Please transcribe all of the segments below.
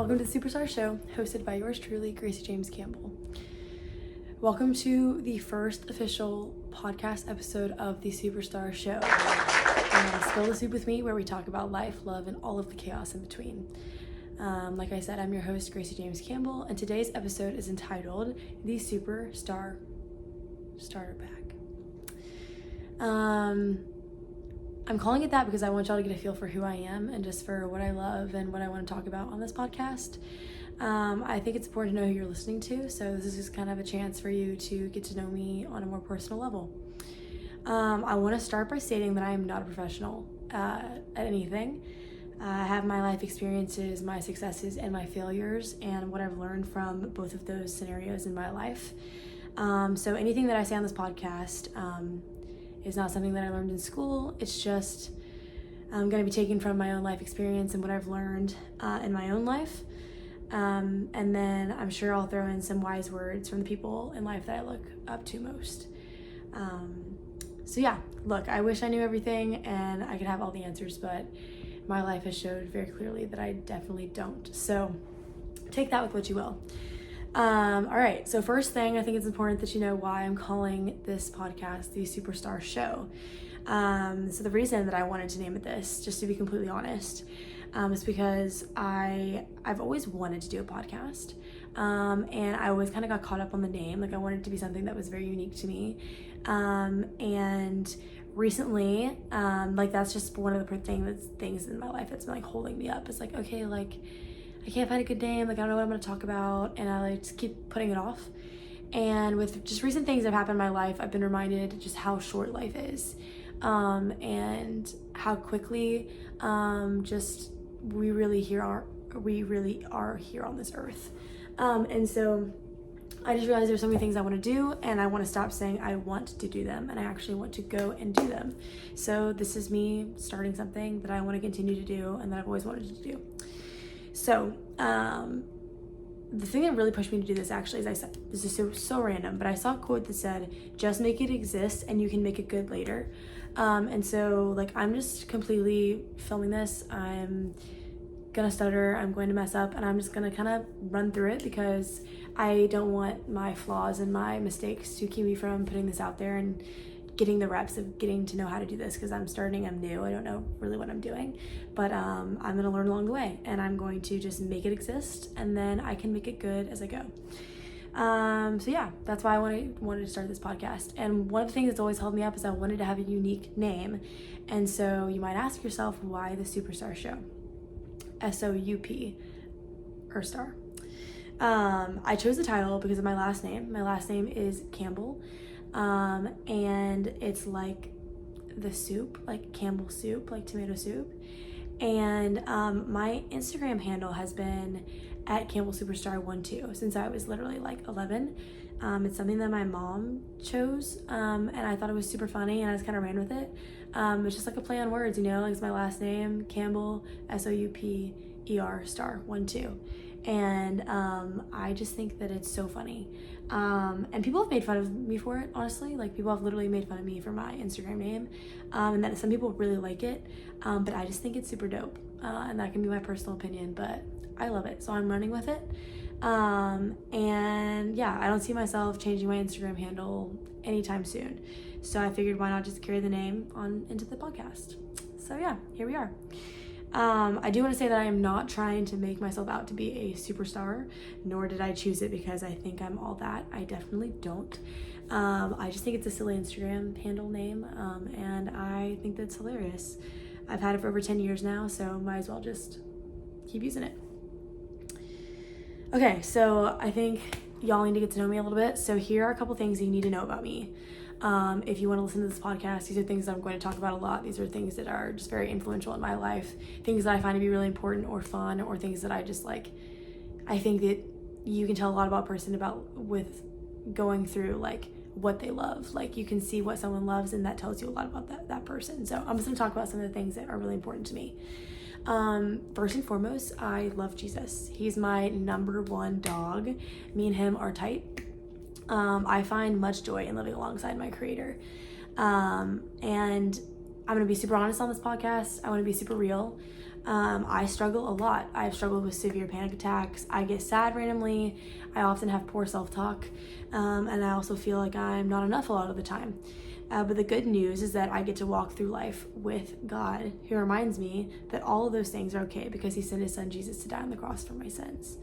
Welcome to the Souperstar Show, hosted by yours truly, Gracie James Campbell. Welcome to the first official podcast episode of the Souperstar Show. Spill the soup with me, where we talk about life, love, and all of the chaos in between. Like I said, I'm your host, Gracie James Campbell, and today's episode is entitled The Souperstar Starter Pack. I'm calling it that because I want y'all to get a feel for who I am and just for what I love and what I want to talk about on this podcast. I think it's important to know who you're listening to, so this is just kind of a chance for you to get to know me on a more personal level. I want to start by stating that I am not a professional at anything. I have my life experiences, my successes, and my failures, and what I've learned from both of those scenarios in my life. So anything that I say on this podcast is not something that I learned in school. It's just going to be taken from my own life experience and what I've learned in my own life. And then I'm sure I'll throw in some wise words from the people in life that I look up to most. So yeah, look, I wish I knew everything and I could have all the answers, but my life has showed very clearly that I definitely don't. So take that with what you will. All right, so first thing, I think it's important that you know why I'm calling this podcast the Souperstar Show. So the reason that I wanted to name it this, just to be completely honest, is because I've always wanted to do a podcast, and I always kind of got caught up on the name. Like, I wanted it to be something that was very unique to me, and recently, like, that's just one of the things in my life that's been like holding me up. It's like, okay, like, I can't find a good name, like I don't know what I'm going to talk about, and I like just keep putting it off. And with just recent things that have happened in my life, I've been reminded just how short life is, and how quickly just we really are here on this earth. And so I just realized there's so many things I want to do, and I want to stop saying I want to do them, and I actually want to go and do them. So this is me starting something that I want to continue to do and that I've always wanted to do. So, the thing that really pushed me to do this actually is this is so random, but I saw a quote that said, just make it exist and you can make it good later. And so, like, I'm just completely filming this. I'm gonna stutter, I'm going to mess up, and I'm just gonna kind of run through it because I don't want my flaws and my mistakes to keep me from putting this out there and getting the reps of getting to know how to do this, because I'm new, I don't know really what I'm doing, but I'm gonna learn along the way, and I'm going to just make it exist, and then I can make it good as I go. So yeah, that's why I wanted to start this podcast. And one of the things that's always held me up is I wanted to have a unique name. And so you might ask yourself, why the Souperstar Show? S-O-U-P or star. I chose the title because of my last name. My last name is Campbell. And it's like the soup, like Campbell soup, like tomato soup. And my Instagram handle has been at Campbell Souperstar 12 since I was literally like 11. It's something that my mom chose, and I thought it was super funny, and I just kind of ran with it. It's just like a play on words, you know, like it's my last name, Campbell, S-O-U-P-E-R star 12. And I just think that it's so funny. And people have made fun of me for it, honestly. Like, people have literally made fun of me for my Instagram name. And that some people really like it. But I just think it's super dope. And that can be my personal opinion, but I love it. So I'm running with it. And yeah, I don't see myself changing my Instagram handle anytime soon. So I figured, why not just carry the name on into the podcast? So yeah, here we are. I do want to say that I am not trying to make myself out to be a superstar, nor did I choose it because I think I'm all that. I definitely don't. I just think it's a silly Instagram handle name, and I think that's hilarious. I've had it for over 10 years now, so might as well just keep using it. Okay, so I think y'all need to get to know me a little bit. So here are a couple things that you need to know about me. If you want to listen to this podcast, these are things that I'm going to talk about a lot. These are things that are just very influential in my life, things that I find to be really important or fun, or things that I just like. I think that you can tell a lot about a person with going through like what they love. Like, you can see what someone loves, and that tells you a lot about that person. So I'm just going to talk about some of the things that are really important to me. First and foremost, I love Jesus. He's my number one dog. Me and him are tight. I find much joy in living alongside my creator. And I'm going to be super honest on this podcast. I want to be super real. I struggle a lot. I've struggled with severe panic attacks. I get sad randomly. I often have poor self-talk. And I also feel like I'm not enough a lot of the time. But the good news is that I get to walk through life with God, who reminds me that all of those things are okay because he sent his son Jesus to die on the cross for my sins.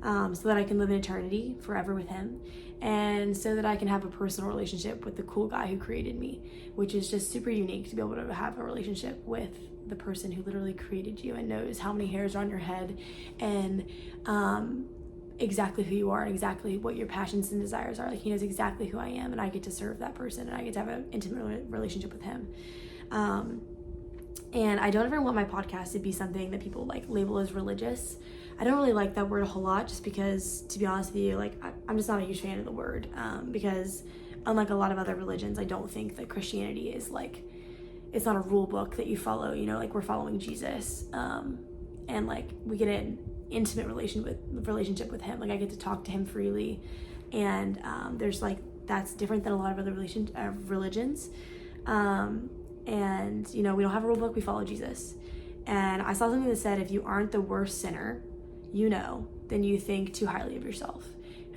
So that I can live in eternity forever with him, and so that I can have a personal relationship with the cool guy who created me, which is just super unique to be able to have a relationship with the person who literally created you and knows how many hairs are on your head, and exactly who you are and exactly what your passions and desires are. Like, he knows exactly who I am, and I get to serve that person, and I get to have an intimate relationship with him. And I don't ever want my podcast to be something that people like label as religious. I don't really like that word a whole lot, just because, to be honest with you, like, I'm just not a huge fan of the word, because unlike a lot of other religions, I don't think that Christianity is like, it's not a rule book that you follow, you know, like we're following Jesus, and like we get an intimate relationship with him. Like, I get to talk to him freely, and there's like, that's different than a lot of other religions, and you know, we don't have a rule book, we follow Jesus. And I saw something that said, if you aren't the worst sinner you know, then you think too highly of yourself.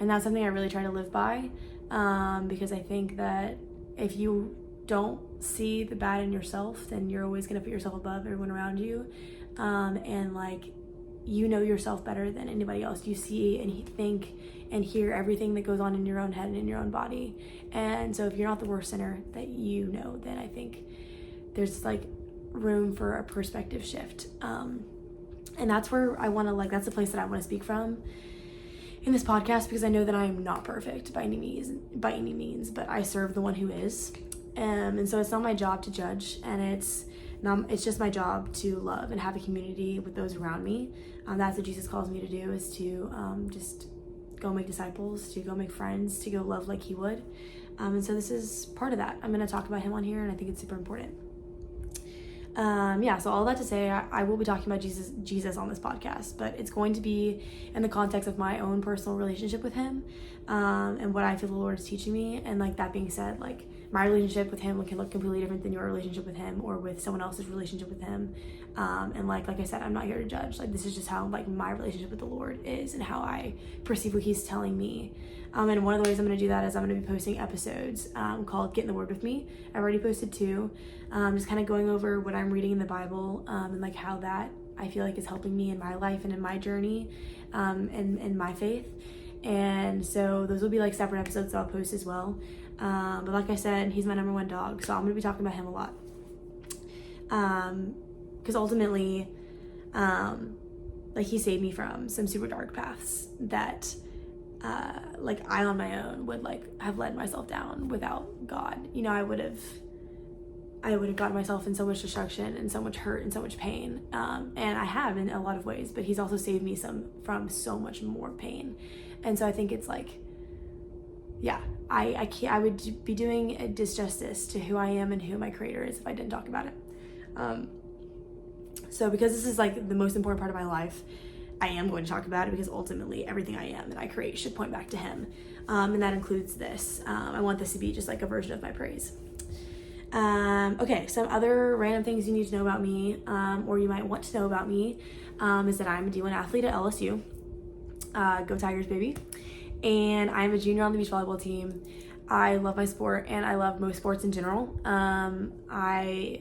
And that's something I really try to live by, because I think that if you don't see the bad in yourself, then you're always going to put yourself above everyone around you, and like, you know yourself better than anybody else. You see and think and hear everything that goes on in your own head and in your own body. And so if you're not the worst sinner that you know, then I think there's like room for a perspective shift. And that's where I want to, like, that's the place that I want to speak from in this podcast, because I know that I am not perfect by any means, but I serve the one who is. And so it's not my job to judge, and it's just my job to love and have a community with those around me. That's what Jesus calls me to do, is to just go make disciples, to go make friends, to go love like he would. And so this is part of that. I'm going to talk about him on here, and I think it's super important. So all that to say, I will be talking about Jesus on this podcast, but it's going to be in the context of my own personal relationship with him, and what I feel the Lord is teaching me. And like, that being said, like, my relationship with him can look completely different than your relationship with him, or with someone else's relationship with him. And like I said, I'm not here to judge. Like, this is just how like my relationship with the Lord is, and how I perceive what he's telling me. And one of the ways I'm going to do that is I'm going to be posting episodes called Get in the Word with Me. I've already posted 2, just kind of going over what I'm reading in the Bible, and like how that I feel like is helping me in my life and in my journey, and in my faith. And so those will be like separate episodes that I'll post as well. But like I said, he's my number one dog, so I'm going to be talking about him a lot. Because ultimately, like, he saved me from some super dark paths that like I on my own would like have led myself down without God. You know, I would have gotten myself in so much destruction and so much hurt and so much pain, and I have in a lot of ways, but he's also saved me from so much more pain. And so I think it's like, yeah, I would be doing a disjustice to who I am and who my creator is if I didn't talk about it. So because this is like the most important part of my life, I am going to talk about it, because ultimately everything I am and I create should point back to him. And that includes this. I want this to be just like a version of my praise. Okay, some other random things you need to know about me, or you might want to know about me, is that I'm a D1 athlete at LSU. Go Tigers, baby. And I'm a junior on the beach volleyball team. I love my sport, and I love most sports in general. I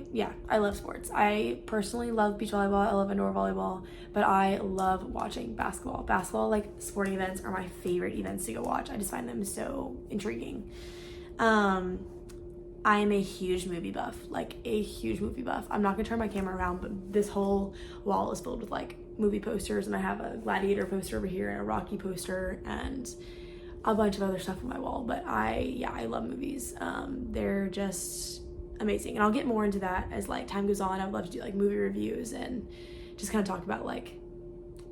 love sports. I personally love beach volleyball. I love indoor volleyball, but I love watching basketball. Basketball, like, sporting events are my favorite events to go watch. I just find them so intriguing. I am a huge movie buff, like a huge movie buff. I'm not gonna turn my camera around, but this whole wall is filled with like movie posters, and I have a Gladiator poster over here and a Rocky poster and a bunch of other stuff on my wall. But I love movies. They're just amazing, and I'll get more into that as like time goes on. I would love to do like movie reviews and just kind of talk about like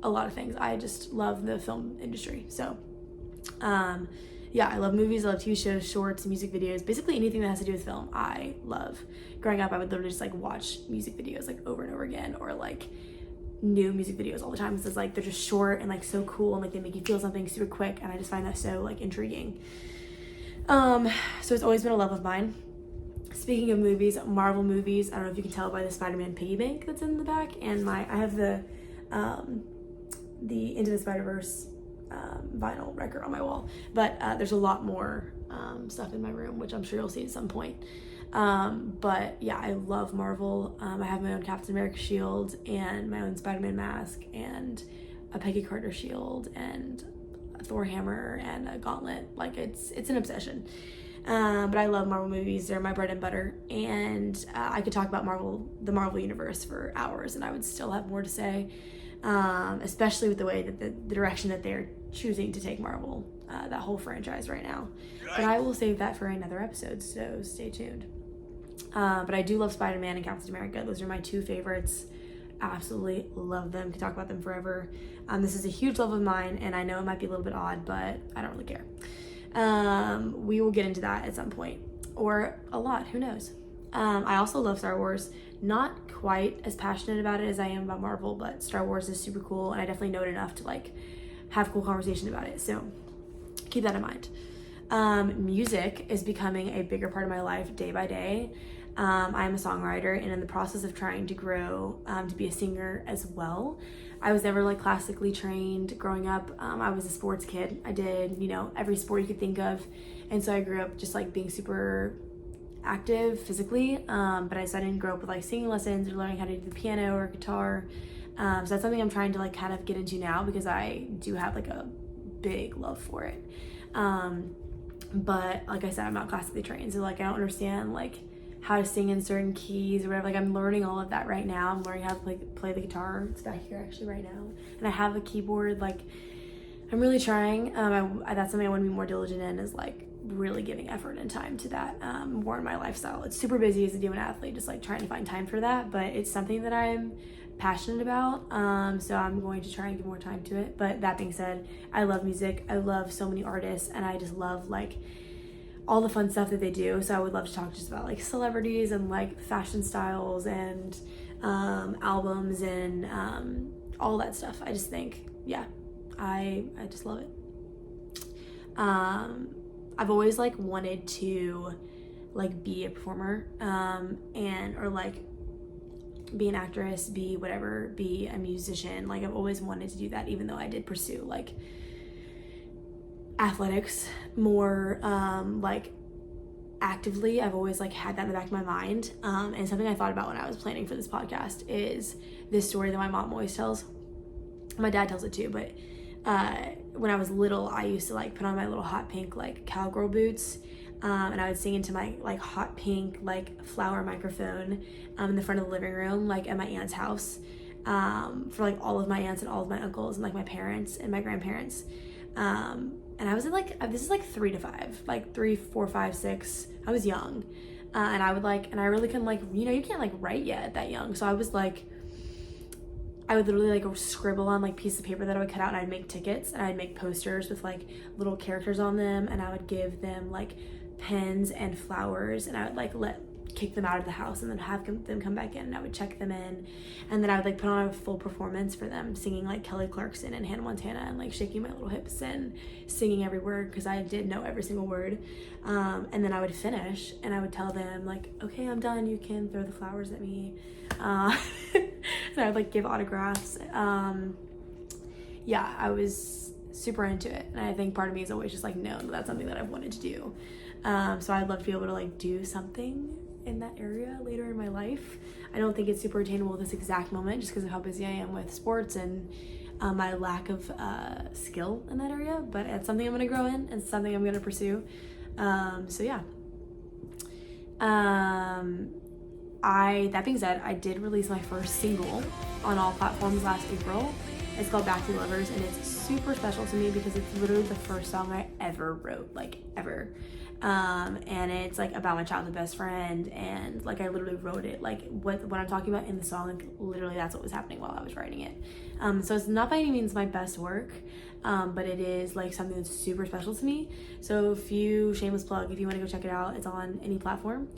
a lot of things. I just love the film industry. So I love movies, I love TV shows, shorts, music videos, basically anything that has to do with film I love. Growing up, I would literally just like watch music videos like over and over again, or like new music videos all the time, because it's like they're just short and like so cool, and like they make you feel something super quick, and I just find that so like intriguing. So it's always been a love of mine. Speaking of movies, Marvel movies, I don't know if you can tell by the Spider-Man piggy bank that's in the back, and I have the Into the Spider-Verse vinyl record on my wall, but there's a lot more stuff in my room, which I'm sure you'll see at some point. But yeah, I love Marvel. I have my own Captain America shield and my own Spider-Man mask and a Peggy Carter shield and a Thor hammer and a gauntlet. Like it's an obsession. But I love Marvel movies. They're my bread and butter, and I could talk about the Marvel universe for hours, and I would still have more to say, especially with the way that the direction that they're choosing to take Marvel, that whole franchise right now. But I will save that for another episode, so stay tuned. But I do love Spider-Man and Captain America. Those are my two favorites. Absolutely love them. Could talk about them forever. This is a huge love of mine, and I know it might be a little bit odd, but I don't really care. We will get into that at some point, or a lot, who knows. I also love Star Wars. Not quite as passionate about it as I am about Marvel, but Star Wars is super cool, and I definitely know it enough to like have cool conversation about it, so keep that in mind. Music is becoming a bigger part of my life day by day. I'm a songwriter, and in the process of trying to grow to be a singer as well. I was never like classically trained growing up. I was a sports kid. I did, every sport you could think of. And so I grew up just like being super active physically. But I didn't grow up with like singing lessons or learning how to do the piano or guitar. So that's something I'm trying to like kind of get into now, because I do have like a big love for it. But like I said, I'm not classically trained. So like I don't understand like how to sing in certain keys or whatever. Like I'm learning all of that right now. I'm learning how to play the guitar. It's back here actually right now. And I have a keyboard. Like I'm really trying. That's something I want to be more diligent in, is like really giving effort and time to that more in my lifestyle. It's super busy as a D1 athlete, just like trying to find time for that, but it's something that I'm passionate about. So I'm going to try and give more time to it. But that being said, I love music. I love so many artists, and I just love like all the fun stuff that they do. So I would love to talk just about like celebrities and like fashion styles and albums and all that stuff. I just think, yeah, I just love it. I've always like wanted to like be a performer or like be an actress, be whatever, be a musician. Like I've always wanted to do that, even though I did pursue like athletics more like actively. I've always like had that in the back of my mind, and something I thought about when I was planning for this podcast is this story that my mom always tells. My dad tells it too, but when I was little, I used to like put on my little hot pink like cowgirl boots, and I would sing into my like hot pink like flower microphone in the front of the living room, like at my aunt's house, for like all of my aunts and all of my uncles and like my parents and my grandparents. And I was in like, this is like 3 to 5, like 3, 4, 5, 6. I was young. And I would like, and I really couldn't like, you can't like write yet at that young. So I was like, I would literally like scribble on like pieces of paper that I would cut out, and I'd make tickets, and I'd make posters with like little characters on them, and I would give them like pens and flowers, and I would like kick them out of the house and then have them come back in, and I would check them in, and then I would like put on a full performance for them, singing like Kelly Clarkson and Hannah Montana, and like shaking my little hips and singing every word, because I did know every single word. And then I would finish, and I would tell them like, okay, I'm done, you can throw the flowers at me. And I would like give autographs. Yeah, I was super into it, and I think part of me has always just like known that that's something that I've wanted to do. So I'd love to be able to like do something in that area later in my life. I don't think it's super attainable at this exact moment, just because of how busy I am with sports and my lack of skill in that area, but it's something I'm going to grow in and something I'm going to pursue. So yeah. That being said, I did release my first single on all platforms last April. It's called Back to Lovers, and it's super special to me because it's literally the first song I ever wrote, like ever. And it's like about my childhood best friend, and like I literally wrote it, like what I'm talking about in the song, like literally that's what was happening while I was writing it. So it's not by any means my best work, but it is like something that's super special to me. So shameless plug, if you want to go check it out, it's on any platform.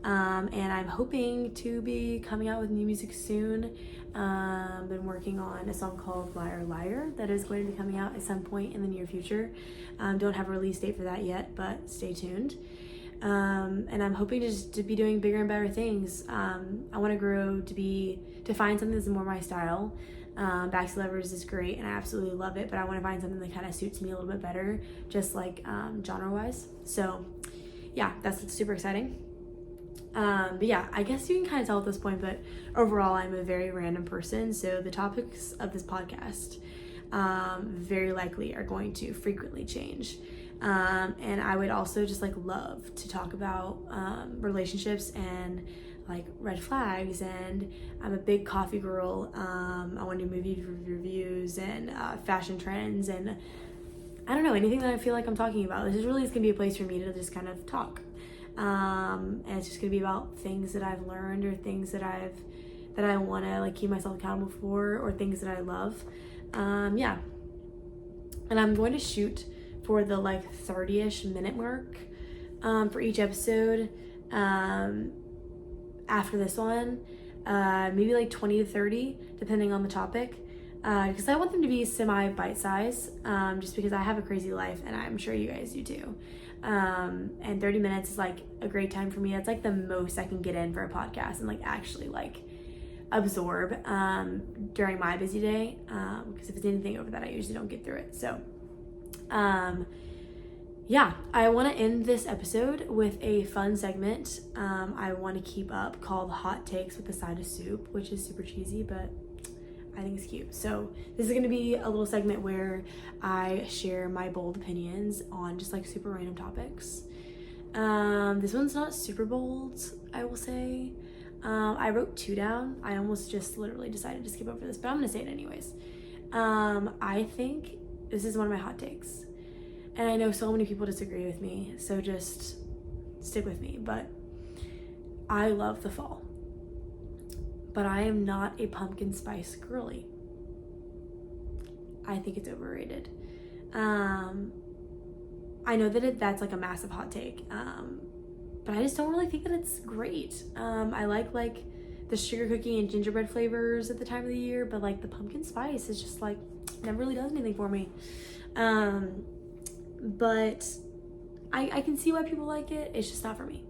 And I'm hoping to be coming out with new music soon. Been working on a song called Liar Liar that is going to be coming out at some point in the near future. Don't have a release date for that yet, but stay tuned. And I'm hoping to be doing bigger and better things. I want to grow to find something that's more my style. Backseat Lovers is great and I absolutely love it, but I want to find something that kind of suits me a little bit better, just like genre wise. So yeah, that's super exciting. But yeah, I guess you can kind of tell at this point, but overall I'm a very random person, so the topics of this podcast very likely are going to frequently change. And I would also just like love to talk about relationships and like red flags, and I'm a big coffee girl. I want to do movie reviews and fashion trends, and I don't know, anything that I feel like I'm talking about. This is really just gonna be a place for me to just kind of talk. And it's just gonna be about things that I've learned, or things that I want to like keep myself accountable for, or things that I love. Yeah, and I'm going to shoot for the like 30-ish minute mark for each episode. After this one, maybe like 20 to 30 depending on the topic, because I want them to be semi bite-sized, just because I have a crazy life and I'm sure you guys do too. And 30 minutes is like a great time for me. That's like the most I can get in for a podcast and like actually like absorb during my busy day, because if it's anything over that, I usually don't get through it. So yeah, I want to end this episode with a fun segment I want to keep up, called Hot Takes with a Side of Soup, which is super cheesy, but I think it's cute. So this is going to be a little segment where I share my bold opinions on just like super random topics. This one's not super bold, I will say. I wrote 2 down. I almost just literally decided to skip over this, but I'm going to say it anyways. I think this is one of my hot takes. And I know so many people disagree with me, so just stick with me. But I love the fall. But I am not a pumpkin spice girly. I think it's overrated. I know that that's like a massive hot take. But I just don't really think that it's great. I like the sugar cookie and gingerbread flavors at the time of the year, but like the pumpkin spice is just like never really does anything for me. But I can see why people like it. It's just not for me.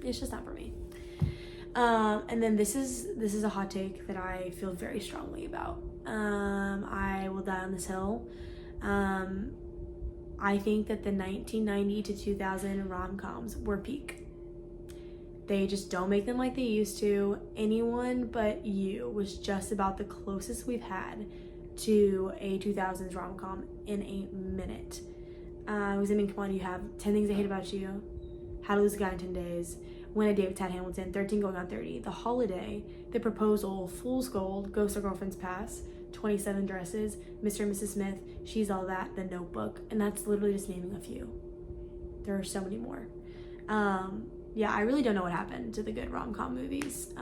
It's just not for me. And then this is a hot take that I feel very strongly about. I will die on this hill. I think that the 1990 to 2000 rom-coms were peak. They just don't make them like they used to. Anyone But You was just about the closest we've had to a 2000s rom-com in a minute. Because I mean, come on, you have 10 Things I Hate About You, How to Lose a Guy in 10 Days, When I Dated Tad Hamilton, 13 Going on 30, The Holiday, The Proposal, Fool's Gold, Ghost or Girlfriend's Past, 27 Dresses, Mr. and Mrs. Smith, She's All That, The Notebook, and that's literally just naming a few. There are so many more. Yeah, I really don't know what happened to the good rom-com movies.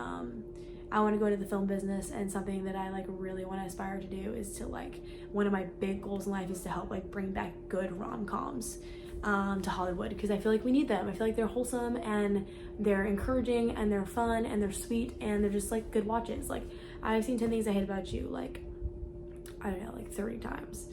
I want to go into the film business, and something that I like really want to aspire to do is to like, one of my big goals in life is to help like bring back good rom-coms to Hollywood, because I feel like we need them. I feel like they're wholesome and they're encouraging and they're fun and they're sweet and they're just like good watches. Like I've seen 10 Things I Hate About You like, I don't know, like 30 times.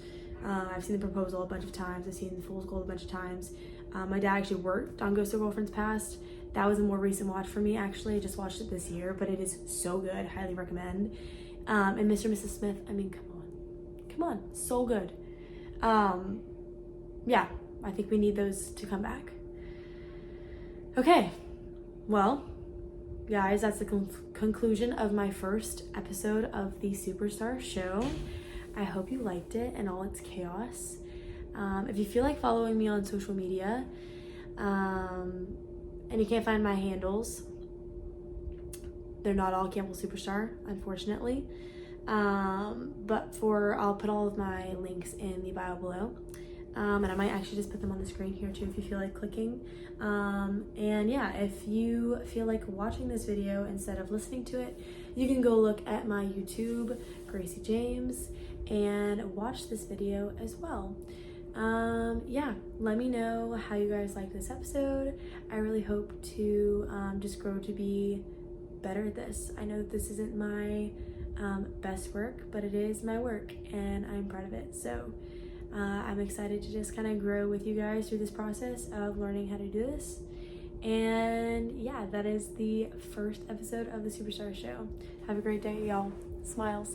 I've seen The Proposal a bunch of times. I've seen Fool's Gold a bunch of times. My dad actually worked on Ghost or Girlfriend's Past. That was a more recent watch for me, actually. I just watched it this year, but it is so good. Highly recommend. And Mr. and Mrs. Smith, I mean, come on, so good. Yeah, I think we need those to come back. Okay, well, guys, that's the conclusion of my first episode of the Souperstar Show. I hope you liked it and all its chaos. If you feel like following me on social media, and you can't find my handles, they're not all Campbell Superstar, unfortunately. But I'll put all of my links in the bio below. And I might actually just put them on the screen here too if you feel like clicking. And yeah, if you feel like watching this video instead of listening to it, you can go look at my YouTube, Gracie James, and watch this video as well. Yeah, let me know how you guys like this episode. I really hope to just grow to be better at this. I know that this isn't my best work, but it is my work and I'm proud of it. So I'm excited to just kind of grow with you guys through this process of learning how to do this. And yeah, that is the first episode of the Souperstar Show. Have a great day, y'all. Smiles.